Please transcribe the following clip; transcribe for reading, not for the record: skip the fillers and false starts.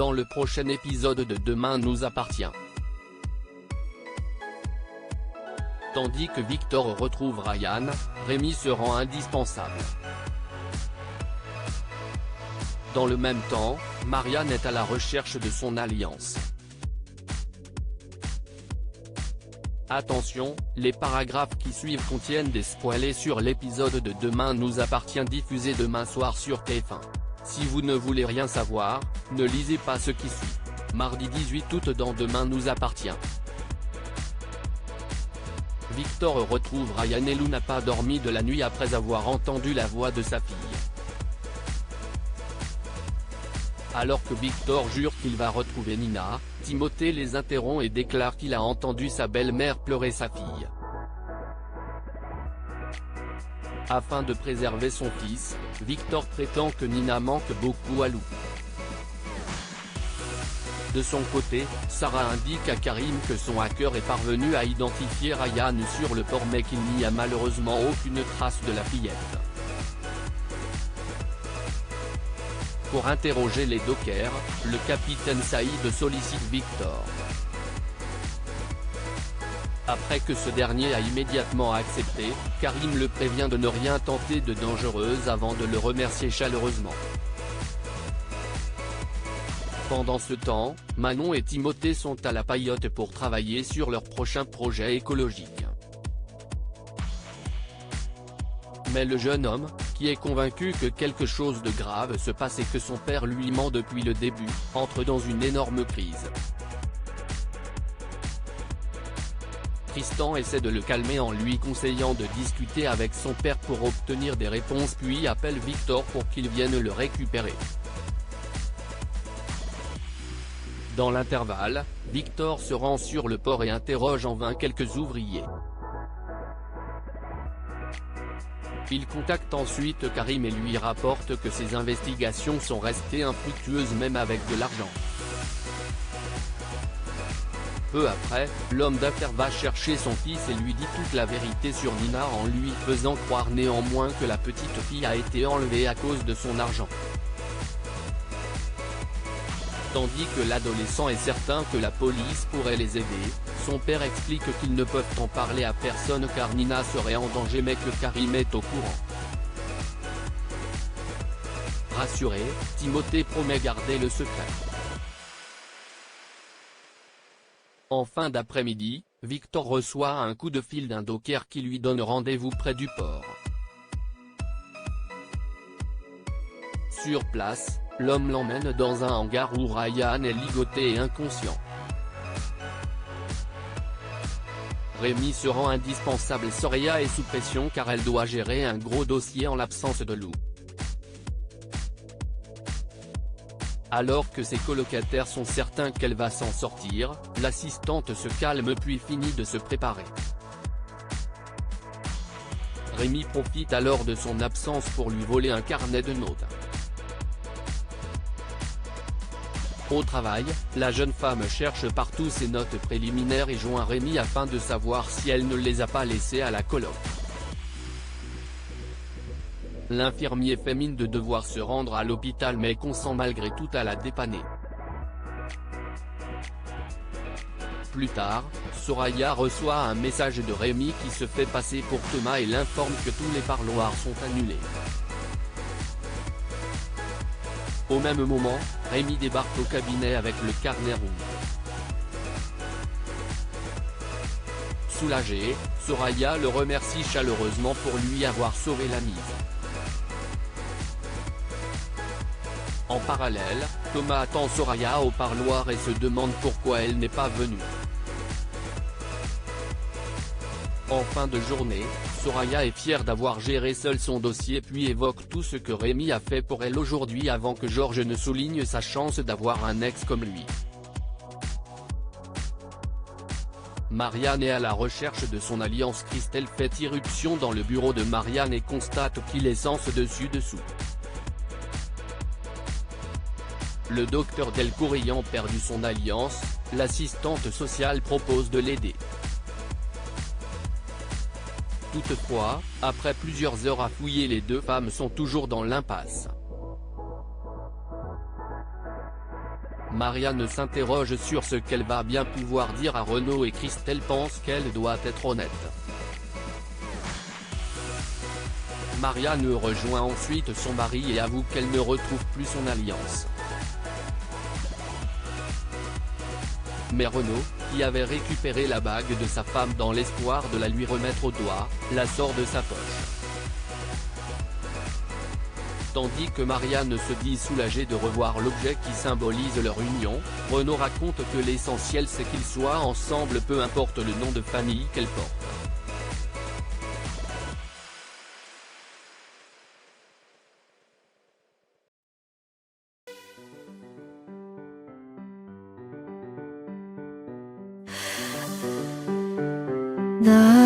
dans le prochain épisode de Demain nous appartient. Tandis que Victor retrouve Ryan, Rémi se rend indispensable. Dans le même temps, Marianne est à la recherche de son alliance. Attention, les paragraphes qui suivent contiennent des spoilers sur l'épisode de Demain nous appartient diffusé demain soir sur TF1. Si vous ne voulez rien savoir, ne lisez pas ce qui suit. Mardi 18 août dans Demain nous appartient. Victor retrouve Ryan et Lou n'a pas dormi de la nuit après avoir entendu la voix de sa fille. Alors que Victor jure qu'il va retrouver Nina, Timothée les interrompt et déclare qu'il a entendu sa belle-mère pleurer sa fille. Afin de préserver son fils, Victor prétend que Nina manque beaucoup à Lou. De son côté, Sarah indique à Karim que son hacker est parvenu à identifier Ryan sur le port mais qu'il n'y a malheureusement aucune trace de la fillette. Pour interroger les dockers, le capitaine Saïd sollicite Victor. Après que ce dernier a immédiatement accepté, Karim le prévient de ne rien tenter de dangereuse avant de le remercier chaleureusement. Pendant ce temps, Manon et Timothée sont à la paillote pour travailler sur leur prochain projet écologique. Mais le jeune homme, qui est convaincu que quelque chose de grave se passe et que son père lui ment depuis le début, entre dans une énorme crise. Tristan essaie de le calmer en lui conseillant de discuter avec son père pour obtenir des réponses puis appelle Victor pour qu'il vienne le récupérer. Dans l'intervalle, Victor se rend sur le port et interroge en vain quelques ouvriers. Il contacte ensuite Karim et lui rapporte que ses investigations sont restées infructueuses même avec de l'argent. Peu après, l'homme d'affaires va chercher son fils et lui dit toute la vérité sur Nina en lui faisant croire néanmoins que la petite fille a été enlevée à cause de son argent. Tandis que l'adolescent est certain que la police pourrait les aider, son père explique qu'ils ne peuvent en parler à personne car Nina serait en danger mais que Karim est au courant. Rassuré, Timothée promet garder le secret. En fin d'après-midi, Victor reçoit un coup de fil d'un docker qui lui donne rendez-vous près du port. Sur place, l'homme l'emmène dans un hangar où Ryan est ligoté et inconscient. Rémi se rend indispensable. Soraya est sous pression car elle doit gérer un gros dossier en l'absence de Lou. Alors que ses colocataires sont certains qu'elle va s'en sortir, l'assistante se calme puis finit de se préparer. Rémi profite alors de son absence pour lui voler un carnet de notes. Au travail, la jeune femme cherche partout ses notes préliminaires et joint Rémi afin de savoir si elle ne les a pas laissées à la coloc. L'infirmier fait mine de devoir se rendre à l'hôpital mais consent malgré tout à la dépanner. Plus tard, Soraya reçoit un message de Rémi qui se fait passer pour Thomas et l'informe que tous les parloirs sont annulés. Au même moment, Rémi débarque au cabinet avec le carnet rouge. Soulagée, Soraya le remercie chaleureusement pour lui avoir sauvé la mise. En parallèle, Thomas attend Soraya au parloir et se demande pourquoi elle n'est pas venue. En fin de journée, Soraya est fière d'avoir géré seule son dossier puis évoque tout ce que Rémi a fait pour elle aujourd'hui avant que Georges ne souligne sa chance d'avoir un ex comme lui. Marianne est à la recherche de son alliance. Christelle fait irruption dans le bureau de Marianne et constate qu'il est sens dessus-dessous. Le docteur Delcourt ayant perdu son alliance, l'assistante sociale propose de l'aider. Toutefois, après plusieurs heures à fouiller, les deux femmes sont toujours dans l'impasse. Marianne s'interroge sur ce qu'elle va bien pouvoir dire à Renaud et Christelle pense qu'elle doit être honnête. Marianne rejoint ensuite son mari et avoue qu'elle ne retrouve plus son alliance. Mais Renaud, qui avait récupéré la bague de sa femme dans l'espoir de la lui remettre au doigt, la sort de sa poche. Tandis que Marianne se dit soulagée de revoir l'objet qui symbolise leur union, Renaud raconte que l'essentiel c'est qu'ils soient ensemble peu importe le nom de famille qu'elle porte. 나